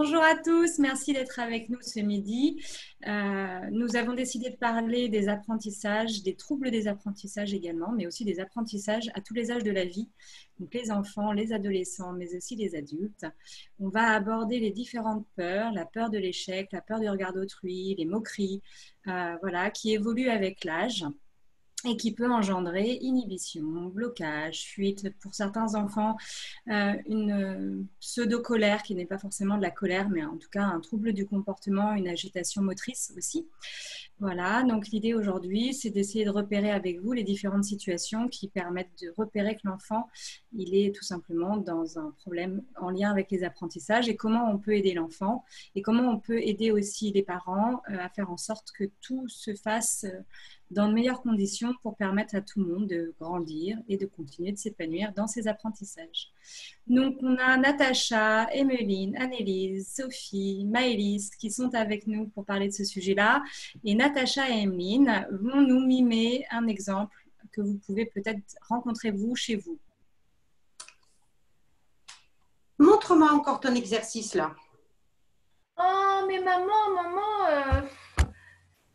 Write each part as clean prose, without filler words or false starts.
Bonjour à tous, merci d'être avec nous ce midi. Nous avons décidé de parler des apprentissages, des troubles des apprentissages également, mais aussi des apprentissages à tous les âges de la vie, donc les enfants, les adolescents, mais aussi les adultes. On va aborder les différentes peurs, la peur de l'échec, la peur du regard d'autrui, les moqueries, voilà, qui évoluent avec l'âge et qui peut engendrer inhibition, blocage, fuite. Pour certains enfants, une pseudo-colère qui n'est pas forcément de la colère, mais en tout cas un trouble du comportement, une agitation motrice aussi. Voilà, donc l'idée aujourd'hui, c'est d'essayer de repérer avec vous les différentes situations qui permettent de repérer que l'enfant, il est tout simplement dans un problème en lien avec les apprentissages et comment on peut aider l'enfant et comment on peut aider aussi les parents à faire en sorte que tout se fasse dans de meilleures conditions pour permettre à tout le monde de grandir et de continuer de s'épanouir dans ses apprentissages. Donc, on a Natacha, Emmeline, Annelise, Sophie, Maëlys qui sont avec nous pour parler de ce sujet-là. Et Natacha et Emmeline vont nous mimer un exemple que vous pouvez peut-être rencontrer vous chez vous. Montre-moi encore ton exercice là. Oh, mais maman.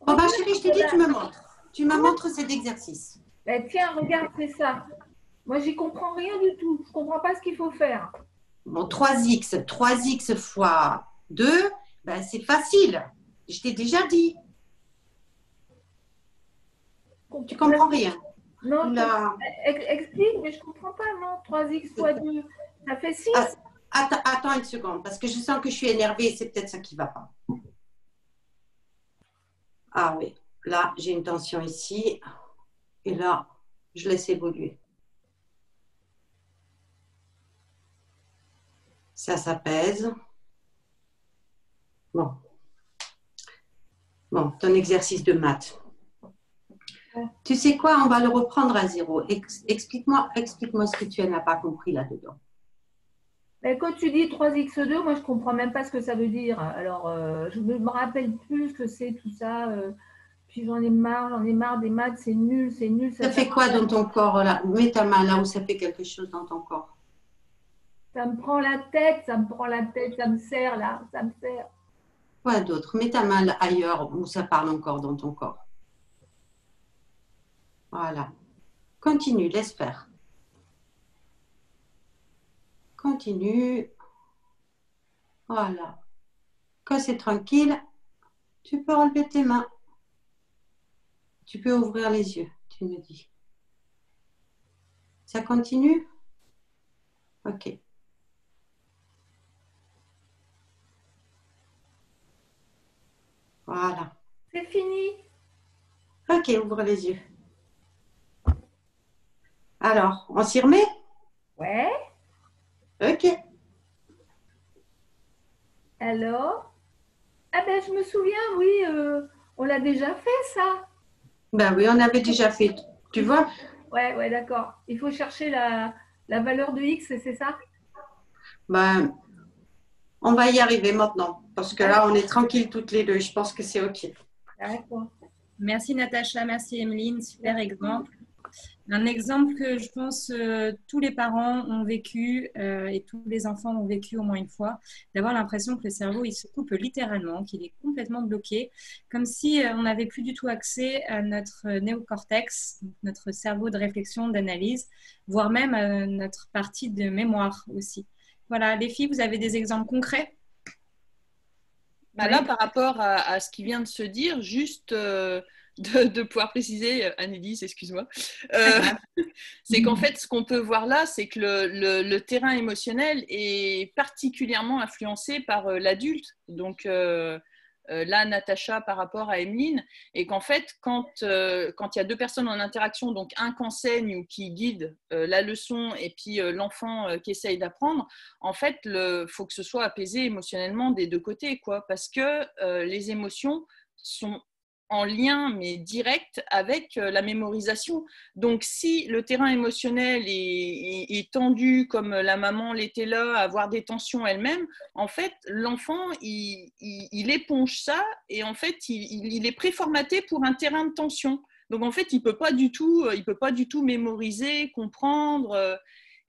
Oh bah chérie, je t'ai dit, tu me montres. Tu me montres cet exercice. Ben, tiens, regarde, c'est ça. Moi, j'y comprends rien du tout. Je comprends pas ce qu'il faut faire. Bon, 3x fois 2, ben, c'est facile. Je t'ai déjà dit. Tu comprends rien. Non, Là. explique, mais je comprends pas, non. 3x fois 2, ça fait 6. Attends une seconde, parce que je sens que je suis énervée et c'est peut-être ça qui ne va pas. Ah oui, là, j'ai une tension ici. Et là, je laisse évoluer. Ça s'apaise. Bon. Bon, ton exercice de maths. Tu sais quoi, on va le reprendre à zéro. Explique-moi ce que tu n'as pas compris là-dedans. Ben, quand tu dis 3x2, moi, je ne comprends même pas ce que ça veut dire. Alors, je ne me rappelle plus ce que c'est tout ça. Puis j'en ai marre des maths, c'est nul. Ça fait quoi dans ton corps là? Mets ta main là où ça fait quelque chose dans ton corps. Ça me prend la tête, ça me serre là, ça me serre. Quoi d'autre? Mets ta main là, ailleurs où ça parle encore dans ton corps. Voilà. Continue, laisse faire. Continue. Voilà. Quand c'est tranquille, tu peux enlever tes mains. Tu peux ouvrir les yeux, tu me dis. Ça continue? Ok. Voilà. C'est fini. Ok, ouvre les yeux. Alors, on s'y remet? Ouais. Ok. Alors? Ah ben, je me souviens, oui, on l'a déjà fait, ça. Ben oui, on avait déjà fait. Tu vois? Ouais, d'accord. Il faut chercher la valeur de x, c'est ça? Ben, on va y arriver maintenant. Parce que là, on est tranquille toutes les deux. Je pense que c'est ok. D'accord. Merci Natacha, merci Emmeline, super exemple. Un exemple que je pense tous les parents ont vécu et tous les enfants ont vécu au moins une fois, d'avoir l'impression que le cerveau il se coupe littéralement, qu'il est complètement bloqué, comme si on n'avait plus du tout accès à notre néocortex, notre cerveau de réflexion, d'analyse, voire même à notre partie de mémoire aussi. Voilà, les filles, vous avez des exemples concrets? Bah là, par rapport à ce qui vient de se dire, juste de pouvoir préciser, Annelise, excuse-moi, c'est qu'en fait, ce qu'on peut voir là, c'est que le terrain émotionnel est particulièrement influencé par l'adulte. Donc là, Natacha par rapport à Emmeline, et qu'en fait, quand il y a deux personnes en interaction, donc un qui enseigne ou qui guide la leçon, et puis l'enfant qui essaye d'apprendre, en fait, il faut que ce soit apaisé émotionnellement des deux côtés, quoi, parce que les émotions sont en lien, mais direct, avec la mémorisation. Donc, si le terrain émotionnel est tendu, comme la maman l'était là, avoir des tensions elle-même, en fait, l'enfant, il éponge ça et en fait, il est préformaté pour un terrain de tension. Donc, en fait, il peut pas du tout mémoriser, comprendre.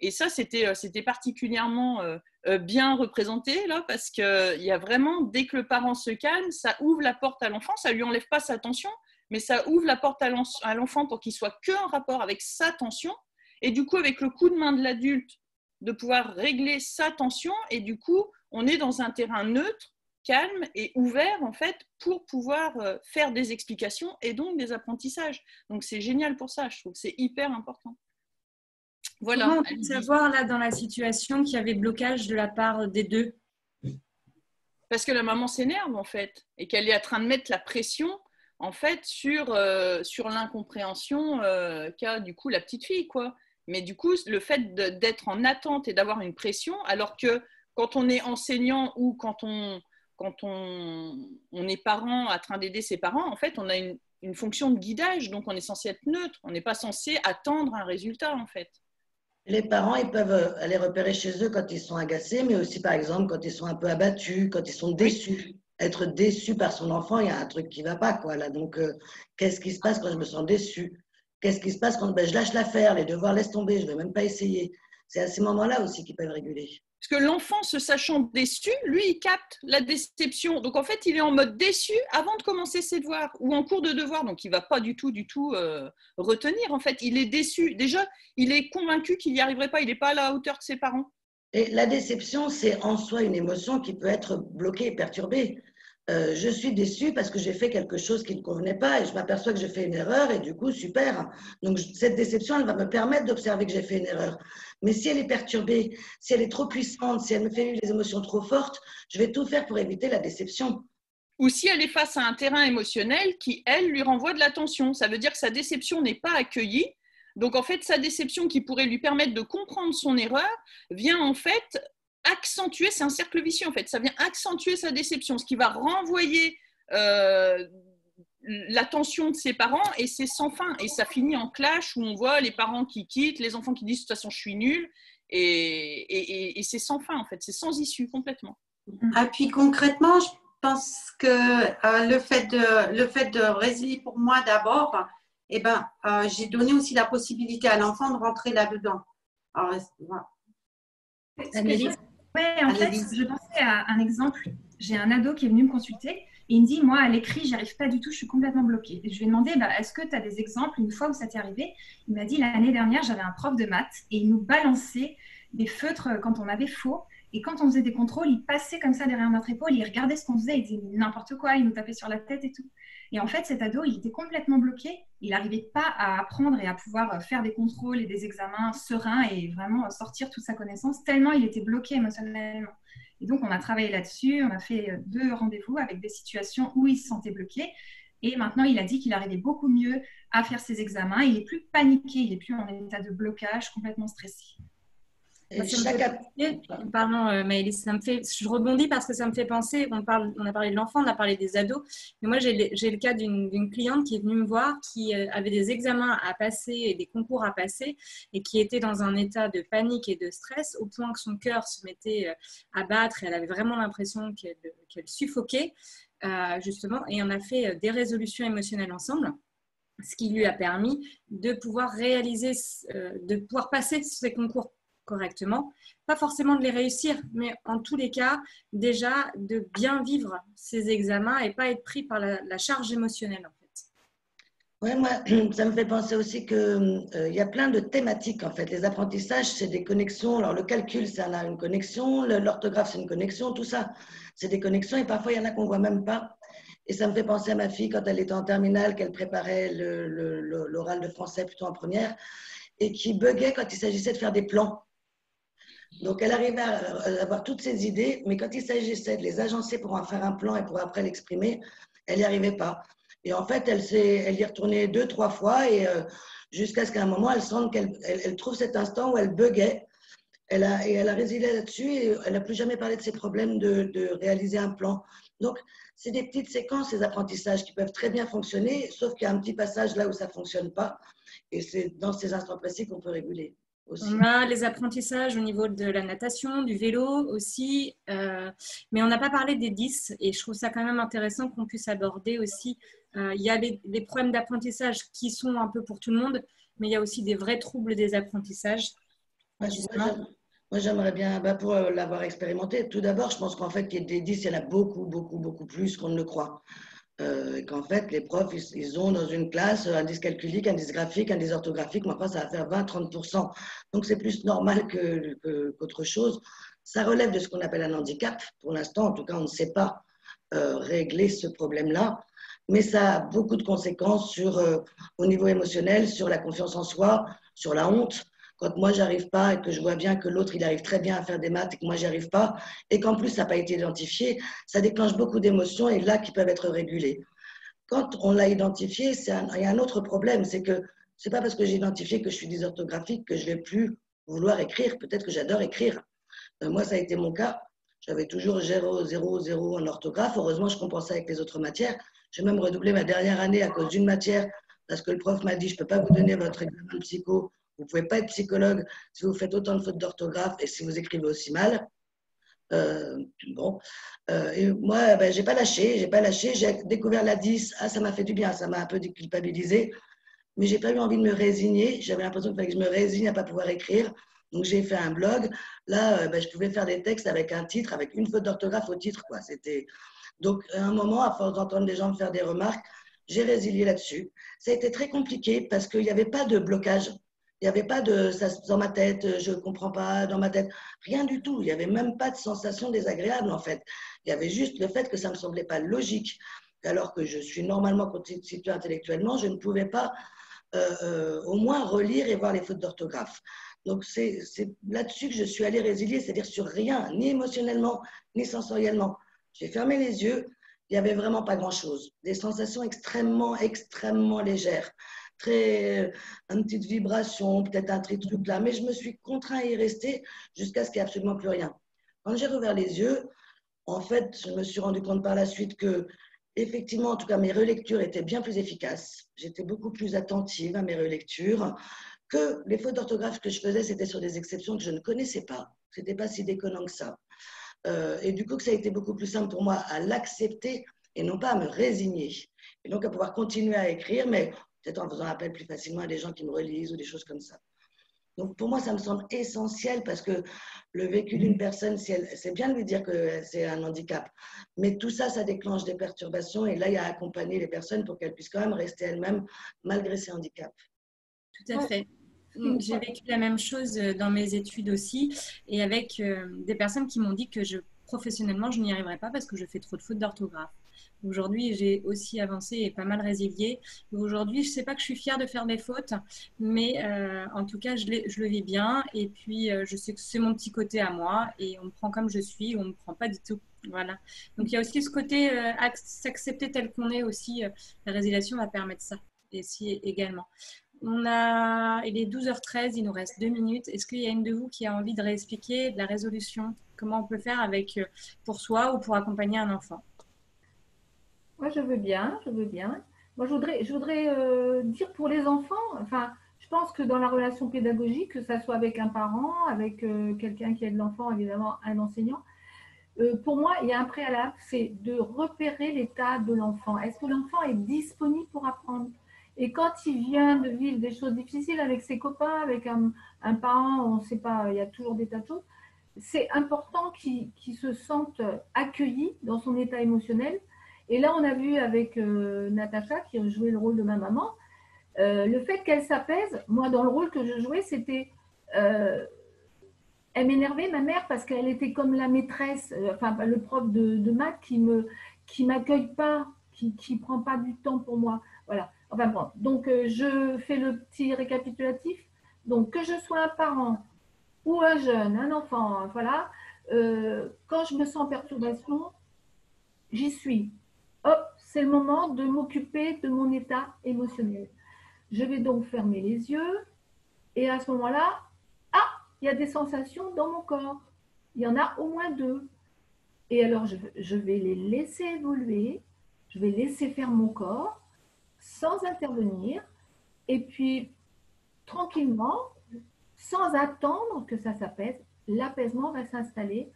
Et ça, c'était particulièrement bien représenté là, parce qu'il y a vraiment, dès que le parent se calme, ça ouvre la porte à l'enfant, ça ne lui enlève pas sa tension, mais ça ouvre la porte à l'enfant pour qu'il soit que en rapport avec sa tension, et du coup, avec le coup de main de l'adulte, de pouvoir régler sa tension, et du coup, on est dans un terrain neutre, calme et ouvert, en fait, pour pouvoir faire des explications et donc des apprentissages. Donc, c'est génial pour ça, je trouve que c'est hyper important. Voilà. Comment on peut savoir, là, dans la situation, qu'il y avait blocage de la part des deux? Parce que la maman s'énerve, en fait, et qu'elle est en train de mettre la pression, en fait, sur l'incompréhension qu'a, du coup, la petite fille, quoi. Mais du coup, le fait d'être en attente et d'avoir une pression, alors que quand on est enseignant ou quand on est parent en train d'aider ses parents, en fait, on a une fonction de guidage, donc on est censé être neutre, on n'est pas censé attendre un résultat, en fait. Les parents, ils peuvent aller repérer chez eux quand ils sont agacés, mais aussi, par exemple, quand ils sont un peu abattus, quand ils sont déçus. Être déçu par son enfant, il y a un truc qui ne va pas, quoi, là. Donc, qu'est-ce qui se passe quand je me sens déçu? Qu'est-ce qui se passe quand je lâche l'affaire, les devoirs, laisse tomber, je ne vais même pas essayer? C'est à ces moments-là aussi qu'ils peuvent réguler. Parce que l'enfant, se sachant déçu, lui, il capte la déception. Donc, en fait, il est en mode déçu avant de commencer ses devoirs ou en cours de devoir. Donc, il ne va pas du tout retenir. En fait, il est déçu. Déjà, il est convaincu qu'il n'y arriverait pas. Il n'est pas à la hauteur de ses parents. Et la déception, c'est en soi une émotion qui peut être bloquée et perturbée. Je suis déçue parce que j'ai fait quelque chose qui ne convenait pas et je m'aperçois que j'ai fait une erreur et du coup, super. Donc, cette déception, elle va me permettre d'observer que j'ai fait une erreur. Mais si elle est perturbée, si elle est trop puissante, si elle me fait vivre des émotions trop fortes, je vais tout faire pour éviter la déception. Ou si elle est face à un terrain émotionnel qui, elle, lui renvoie de l'attention. Ça veut dire que sa déception n'est pas accueillie. Donc, en fait, sa déception qui pourrait lui permettre de comprendre son erreur vient en fait accentuer, c'est un cercle vicieux en fait, ça vient accentuer sa déception, ce qui va renvoyer l'attention de ses parents et c'est sans fin. Et ça finit en clash où on voit les parents qui quittent, les enfants qui disent de toute façon je suis nul et c'est sans fin en fait, c'est sans issue complètement. Et puis concrètement, je pense que le fait de résilier pour moi d'abord, eh ben, j'ai donné aussi la possibilité à l'enfant de rentrer là-dedans. Alors, voilà. Oui, en fait, je pensais à un exemple. J'ai un ado qui est venu me consulter et il me dit, moi, à l'écrit, j'y arrive pas du tout, je suis complètement bloquée. Et je lui ai demandé, est-ce que tu as des exemples, une fois où ça t'est arrivé? Il m'a dit, l'année dernière, j'avais un prof de maths et il nous balançait des feutres quand on avait faux. Et quand on faisait des contrôles, il passait comme ça derrière notre épaule, il regardait ce qu'on faisait, il disait n'importe quoi, il nous tapait sur la tête et tout. Et en fait, cet ado, il était complètement bloqué. Il n'arrivait pas à apprendre et à pouvoir faire des contrôles et des examens sereins et vraiment sortir toute sa connaissance, tellement il était bloqué émotionnellement. Et donc, on a travaillé là-dessus, on a fait 2 rendez-vous avec des situations où il se sentait bloqué. Et maintenant, il a dit qu'il arrivait beaucoup mieux à faire ses examens. Il n'est plus paniqué, il n'est plus en état de blocage, complètement stressé. Pardon Maëlys, je rebondis parce que ça me fait penser, on a parlé de l'enfant, on a parlé des ados, mais moi j'ai le cas d'une cliente qui est venue me voir, qui avait des examens à passer et des concours à passer et qui était dans un état de panique et de stress au point que son cœur se mettait à battre et elle avait vraiment l'impression qu'elle suffoquait justement, et on a fait des résolutions émotionnelles ensemble, ce qui lui a permis de pouvoir réaliser, de pouvoir passer ces concours correctement, pas forcément de les réussir, mais en tous les cas, déjà de bien vivre ces examens et pas être pris par la charge émotionnelle en fait. Oui, moi, ça me fait penser aussi qu'il y a plein de thématiques en fait. Les apprentissages, c'est des connexions. Alors le calcul, ça a une connexion, l'orthographe, c'est une connexion, tout ça, c'est des connexions et parfois il y en a qu'on ne voit même pas. Et ça me fait penser à ma fille quand elle était en terminale, qu'elle préparait l'oral de français plutôt en première et qui buguait quand il s'agissait de faire des plans. Donc, elle arrivait à avoir toutes ses idées, mais quand il s'agissait de les agencer pour en faire un plan et pour après l'exprimer, elle n'y arrivait pas. Et en fait, elle y est retournée 2-3 fois et jusqu'à ce qu'à un moment, elle sente qu'elle trouve cet instant où elle buguait. Elle a résilié là-dessus et elle n'a plus jamais parlé de ses problèmes de réaliser un plan. Donc, c'est des petites séquences, ces apprentissages qui peuvent très bien fonctionner, sauf qu'il y a un petit passage là où ça ne fonctionne pas. Et c'est dans ces instants précis qu'on peut réguler. Aussi. On a les apprentissages au niveau de la natation, du vélo aussi, mais on n'a pas parlé des 10 et je trouve ça quand même intéressant qu'on puisse aborder aussi. Il y a les problèmes d'apprentissage qui sont un peu pour tout le monde, mais il y a aussi des vrais troubles des apprentissages. Moi, j'aimerais bien, pour l'avoir expérimenté, tout d'abord, je pense qu'en fait, qu'il y ait des 10, il y en a beaucoup, beaucoup, beaucoup plus qu'on ne le croit. Et qu'en fait, les profs, ils ont dans une classe un dyscalculique, un dysgraphique, un dysorthographique, mais enfin, ça va faire 20-30%. Donc, c'est plus normal qu'autre chose. Ça relève de ce qu'on appelle un handicap. Pour l'instant, en tout cas, on ne sait pas régler ce problème-là, mais ça a beaucoup de conséquences au niveau émotionnel, sur la confiance en soi, sur la honte. Quand moi, j'arrive pas et que je vois bien que l'autre, il arrive très bien à faire des maths et que moi, j'y arrive pas, et qu'en plus, ça n'a pas été identifié, ça déclenche beaucoup d'émotions et là, qui peuvent être régulées. Quand on l'a identifié, il y a un autre problème, c'est que c'est pas parce que j'ai identifié que je suis dysorthographique que je vais plus vouloir écrire. Peut-être que j'adore écrire. Moi, ça a été mon cas. J'avais toujours 0, 0, 0 en orthographe. Heureusement, je compensais avec les autres matières. J'ai même redoublé ma dernière année à cause d'une matière parce que le prof m'a dit, je ne peux pas vous donner votre examen de psycho. Vous ne pouvez pas être psychologue si vous faites autant de fautes d'orthographe et si vous écrivez aussi mal. Bon. Et moi, j'ai pas lâché. J'ai découvert la 10. Ah, ça m'a fait du bien. Ça m'a un peu déculpabilisé. Mais j'ai pas eu envie de me résigner. J'avais l'impression qu'il fallait que je me résigne à pas pouvoir écrire. Donc, j'ai fait un blog. Là, je pouvais faire des textes avec un titre, avec une faute d'orthographe au titre, quoi. Donc, à un moment, à force d'entendre des gens me faire des remarques, j'ai résilié là-dessus. Ça a été très compliqué parce qu'il n'y avait pas de blocage. Il n'y avait pas de ça dans ma tête, je ne comprends pas dans ma tête. Rien du tout. Il n'y avait même pas de sensation désagréable, en fait. Il y avait juste le fait que ça ne me semblait pas logique. Alors que je suis normalement constituée intellectuellement, je ne pouvais pas au moins relire et voir les fautes d'orthographe. Donc, c'est là-dessus que je suis allée résilier, c'est-à-dire sur rien, ni émotionnellement, ni sensoriellement. J'ai fermé les yeux, il n'y avait vraiment pas grand-chose. Des sensations extrêmement, extrêmement légères. Une petite vibration, peut-être un petit truc là, mais je me suis contraint à y rester jusqu'à ce qu'il n'y ait absolument plus rien. Quand j'ai rouvert les yeux, en fait, je me suis rendu compte par la suite que, effectivement, en tout cas, mes relectures étaient bien plus efficaces. J'étais beaucoup plus attentive à mes relectures, que les fautes d'orthographe que je faisais, c'était sur des exceptions que je ne connaissais pas. Ce n'était pas si déconnant que ça. Et du coup, que ça a été beaucoup plus simple pour moi à l'accepter et non pas à me résigner. Et donc à pouvoir continuer à écrire, mais peut-être en faisant appel plus facilement à des gens qui me relisent ou des choses comme ça. Donc pour moi, ça me semble essentiel parce que le vécu d'une personne, c'est bien de lui dire que c'est un handicap, mais tout ça, ça déclenche des perturbations et là, il y a à accompagner les personnes pour qu'elles puissent quand même rester elles-mêmes malgré ces handicaps. Tout à fait. J'ai vécu la même chose dans mes études aussi et avec des personnes qui m'ont dit que professionnellement, je n'y arriverais pas parce que je fais trop de fautes d'orthographe. Aujourd'hui, j'ai aussi avancé et pas mal résilié. Aujourd'hui, je ne sais pas que je suis fière de faire des fautes, mais en tout cas, je le vis bien. Et puis, je sais que c'est mon petit côté à moi et on me prend comme je suis, on ne me prend pas du tout. Voilà. Donc, il y a aussi ce côté s'accepter tel qu'on est aussi. La résiliation va permettre ça et si également. Il est 12h13, il nous reste 2 minutes. Est-ce qu'il y a une de vous qui a envie de réexpliquer de la résolution? Comment on peut faire pour soi ou pour accompagner un enfant? Moi, je veux bien, je veux bien. Moi, je voudrais dire pour les enfants, enfin, je pense que dans la relation pédagogique, que ça soit avec un parent, avec quelqu'un qui aide l'enfant, évidemment, un enseignant, pour moi, il y a un préalable, c'est de repérer l'état de l'enfant. Est-ce que l'enfant est disponible pour apprendre? Et quand il vient de vivre des choses difficiles avec ses copains, avec un parent, on ne sait pas, il y a toujours des tas de choses, c'est important qu'il se sente accueilli dans son état émotionnel. Et là, on a vu avec Natacha, qui a joué le rôle de ma maman, le fait qu'elle s'apaise. Moi, dans le rôle que je jouais, c'était... elle m'énervait, ma mère, parce qu'elle était comme la maîtresse, enfin le prof de maths qui m'accueille pas, qui prend pas du temps pour moi. Voilà. Enfin bon, donc je fais le petit récapitulatif. Donc que je sois un parent ou un jeune, un enfant, voilà, quand je me sens en perturbation, j'y suis. Hop, c'est le moment de m'occuper de mon état émotionnel. Je vais donc fermer les yeux et à ce moment-là, il y a des sensations dans mon corps. Il y en a au moins 2. Et alors, je vais les laisser évoluer, je vais laisser faire mon corps sans intervenir et puis tranquillement, sans attendre que ça s'apaise, l'apaisement va s'installer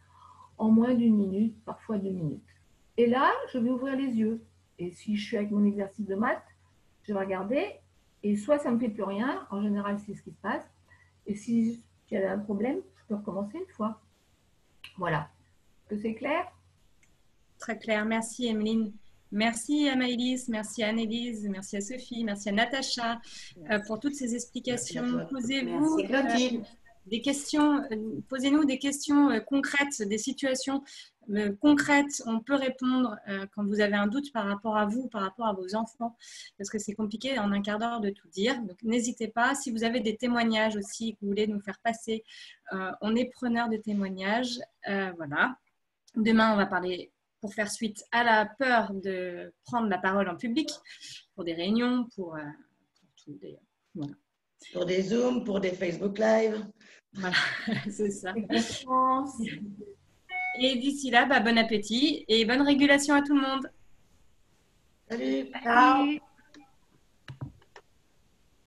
en moins d'1 minute, parfois 2 minutes. Et là, je vais ouvrir les yeux. Et si je suis avec mon exercice de maths, je vais regarder et soit ça ne me fait plus rien, en général c'est ce qui se passe, et si il y a un problème, je peux recommencer une fois. Voilà. Est-ce que c'est clair? Très clair. Merci, Emeline. Merci à Maëlys, merci à Annelise, merci à Sophie, merci à Natacha pour toutes ces explications. Posez-vous des questions, posez-nous des questions concrètes, des situations concrètes. On peut répondre quand vous avez un doute par rapport à vous, par rapport à vos enfants, parce que c'est compliqué en un quart d'heure de tout dire. Donc n'hésitez pas. Si vous avez des témoignages aussi que vous voulez nous faire passer, on est preneur de témoignages. Voilà. Demain, on va parler, pour faire suite à la peur de prendre la parole en public, pour des réunions, pour tout. Voilà. Pour des Zooms, pour des Facebook Live. Voilà, c'est ça. Et d'ici là, bon appétit et bonne régulation à tout le monde. Salut. Ciao.